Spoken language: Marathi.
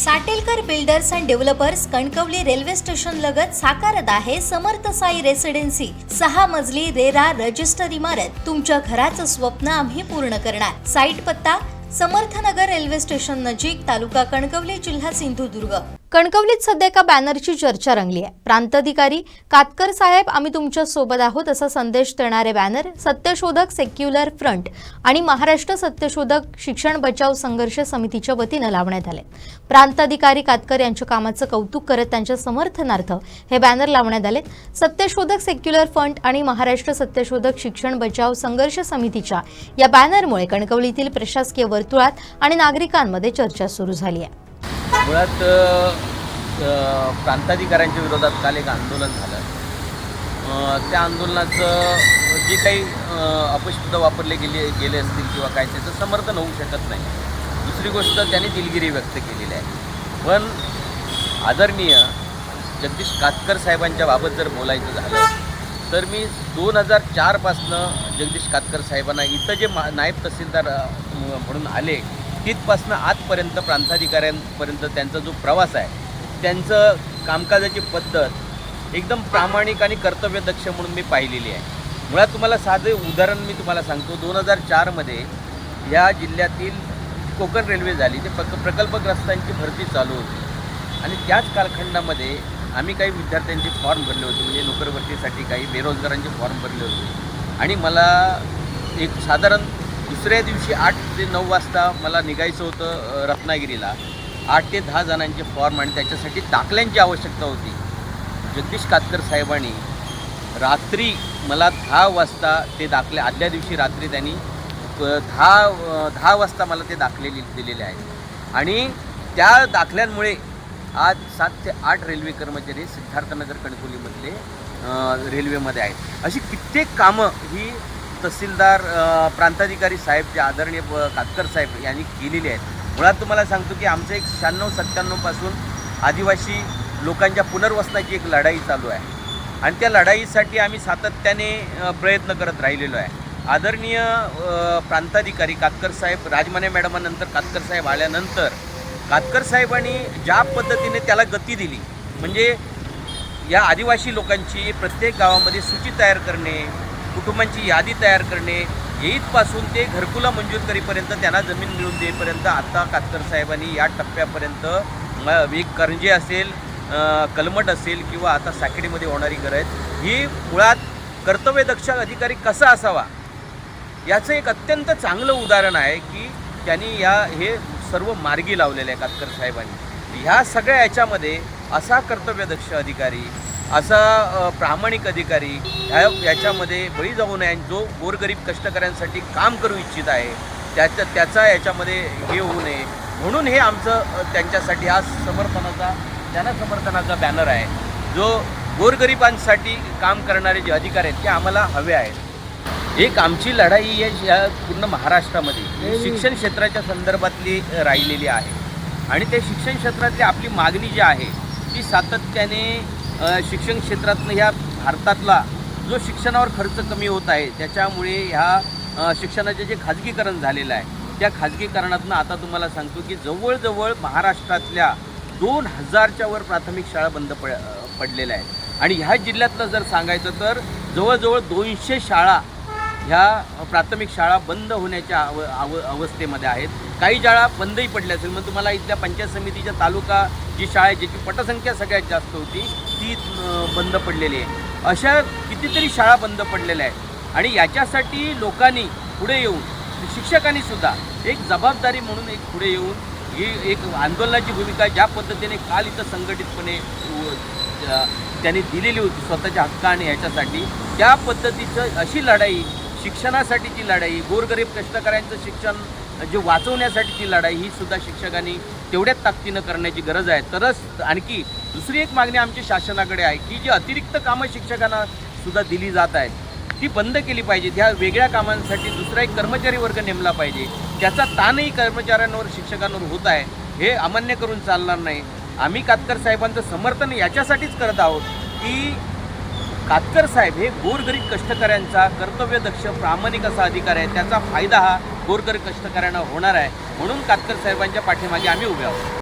Satelkar builders and developers Kankavli railway station लगत साकारत आहे समर्थ साई रेसिडेन्सी 6 मजली रेरा रजिस्टर इमारत। तुमच्या घराचं स्वप्न आम्ही पूर्ण करणार। साईट पत्ता समर्थनगर रेल्वे स्टेशन नजीक, तालुका कणकवली, जिल्हा सिंधुदुर्ग। कणकवलीत सध्या एका बॅनरची चर्चा रंगली आहे। प्रांताधिकारी कातकर साहेब आम्ही तुमच्या सोबत आहोत असा संदेश देणारे बॅनर सत्यशोधक सेक्युलर फ्रंट आणि महाराष्ट्र सत्यशोधक शिक्षण बचाव संघर्ष समितीच्या वतीने लावण्यात आले। प्रांताधिकारी कातकर यांच्या कामाचं कौतुक करत त्यांच्या समर्थनार्थ हे बॅनर लावण्यात आले। सत्यशोधक सेक्युलर फ्रंट आणि महाराष्ट्र सत्यशोधक शिक्षण बचाव संघर्ष समितीच्या या बॅनरमुळे कणकवलीतील प्रशासकीय वर्तुळात आणि नागरिकांमध्ये चर्चा सुरू झाली आहे। मुळात प्रांताधिकाऱ्यांच्या विरोधात काल एक आंदोलन झालं। त्या आंदोलनाचं जे काही अपशब्द वापरले गेले असतील किंवा काय त्याचं समर्थन होऊ शकत नाही। दुसरी गोष्ट त्यांनी दिलगिरी व्यक्त केलेली आहे। पण आदरणीय जगदीश कातकर साहेबांच्या बाबत जर बोलायचं झालं तर मी 2004 पासनं जगदीश कातकर साहेबांना इथं जे नायब तहसीलदार म्हणून आले तिथपासनं आजपर्यंत प्रांताधिकाऱ्यांपर्यंत त्यांचा जो प्रवास आहे, त्यांचं कामकाजाची पद्धत एकदम प्रामाणिक आणि कर्तव्यदक्ष म्हणून मी पाहिलेली आहे। मुळात तुम्हाला साधे उदाहरण मी तुम्हाला सांगतो। 2004मध्ये या जिल्ह्यातील कोकण रेल्वे झाली, ते प्रकल्पग्रस्तांची भरती चालू होती आणि त्याच कालखंडामध्ये आम्ही काही विद्यार्थ्यांचे फॉर्म भरले होते, म्हणजे नोकरभरतीसाठी काही बेरोजगारांचे फॉर्म भरले होते आणि मला एक साधारण दुसऱ्या दिवशी 8 ते 9 वाजता मला निघायचं होतं रत्नागिरीला। 8 ते 10 जणांचे फॉर्म आणि त्याच्यासाठी दाखल्यांची आवश्यकता होती। जगदीश कातकर साहेबांनी रात्री मला 10 वाजता ते दाखले, आदल्या दिवशी रात्री त्यांनी 10 वाजता मला ते दाखले दिलेले आहेत आणि त्या दाखल्यांमुळे आज 7 ते 8 रेल्वे कर्मचारी सिद्धार्थनगर कणकवलीमधले रेल्वेमध्ये आहेत। अशी कित्येक कामं ही तहसीलदार प्रांताधिकारी साहेब जे आदरणीय कातकर साहेब यांनी केलेली आहेत। मुळात तुम्हाला सांगतो की आमचं एक 96-97 पासून आदिवासी लोकांच्या पुनर्वसनाची एक लढाई चालू आहे आणि त्या लढाईसाठी आम्ही सातत्याने प्रयत्न करत राहिलेलो आहे। आदरणीय प्रांताधिकारी कातकर साहेब, राजमाने मॅडमानंतर कातकर साहेब आल्यानंतर कातकर साहेबांनी ज्या पद्धतीने त्याला गती दिली, म्हणजे या आदिवासी लोकांची प्रत्येक गावामध्ये सूची तयार करणे, कुटुंबांची यादी तयार करणे, येईतपासून ते घरकुला मंजूर करीपर्यंत, त्यांना जमीन मिळवून देईपर्यंत आता कातकर साहेबांनी या टप्प्यापर्यंत एक करंजे असेल, कलमट असेल किंवा आता साखळीमध्ये होणारी गरज, ही मुळात कर्तव्यदक्ष अधिकारी कसा असावा याचं एक अत्यंत चांगलं उदाहरण आहे की त्यांनी हे सर्व मार्गी लावलेलं आहे कातकर साहेबांनी। ह्या सगळ्या याच्यामध्ये असा कर्तव्यदक्ष अधिकारी, असा प्रामाणिक अधिकारी याच्यामध्ये बळी जाऊ नये, जो गोरगरीब कष्टकऱ्यांसाठी काम करू इच्छित आहे त्याचा याच्यामध्ये हे होऊ नये, म्हणून हे आमचं त्यांच्यासाठी हा समर्थनाचा बॅनर आहे। जो गोरगरिबांसाठी काम करणारे जे अधिकारी आहेत ते आम्हाला हवे आहेत। एक आमची लढाई या पूर्ण महाराष्ट्रामध्ये शिक्षण क्षेत्राच्या संदर्भातली राहिलेली आहे आणि त्या शिक्षण क्षेत्रातली आपली मागणी जी आहे ती सातत्याने शिक्षण क्षेत्रातनं ह्या भारतातला जो शिक्षणावर खर्च कमी होत आहे त्याच्यामुळे ह्या शिक्षणाचे जे खाजगीकरण झालेलं आहे त्या खाजगीकरणातनं आता तुम्हाला सांगतो की जवळजवळ महाराष्ट्रातल्या 2000च्या वर प्राथमिक शाळा बंद पडलेल्या आहेत आणि ह्या जिल्ह्यातलं जर सांगायचं तर जवळजवळ 200 शाळा ह्या प्राथमिक शाळा बंद होण्याच्या अवस्थेमध्ये आहेत। काही शाळा बंदही पडल्या असेल, मग तुम्हाला इथल्या पंचायत समितीच्या तालुका जी शाळा आहे ज्याची पटसंख्या सगळ्यात जास्त होती ती बंद पडलेली आहे। अशा कितीतरी शाळा बंद पडलेल्या आहेत आणि याच्यासाठी लोकांनी पुढे येऊन, शिक्षकांनी सुद्धा एक जबाबदारी म्हणून एक पुढे येऊन ही एक आंदोलनाची भूमिका ज्या पद्धतीने काल इथं संघटितपणे त्यांनी दिलेली होती स्वतःच्या हक्काने ह्याच्यासाठी, त्या पद्धतीचं अशी लढाई, शिक्षणासाठीची लढाई, गोरगरीब कष्टकऱ्यांचं शिक्षण जे वाचवण्यासाठीची लढाई ही सुद्धा शिक्षकांनी तेवढ्याच ताकदीनं करण्याची गरज आहे। तरच आणखी दुसरी एक मागणी आमची शासनाकडे आहे की जी अतिरिक्त कामं शिक्षकांना सुद्धा दिली जात आहेत ती बंद केली पाहिजे। त्या वेगळ्या कामांसाठी दुसरा एक कर्मचारी वर्ग नेमला पाहिजे, त्याचा ताणही कर्मचाऱ्यांवर, शिक्षकांवर होत आहे, हे अमान्य करून चालणार नाही। आम्ही कातकर साहेबांचं समर्थन याच्यासाठीच करत आहोत की कातकर साहेब हे गोरगरीब कष्टकऱ्यांचा कर्तव्यदक्ष प्रामाणिक असा अधिकारी आहे, त्याचा फायदा हा गोरगरीब कष्टकऱ्यांना होणार आहे, म्हणून कातकर साहेबांच्या पाठीमागे आम्ही उभे आहोत।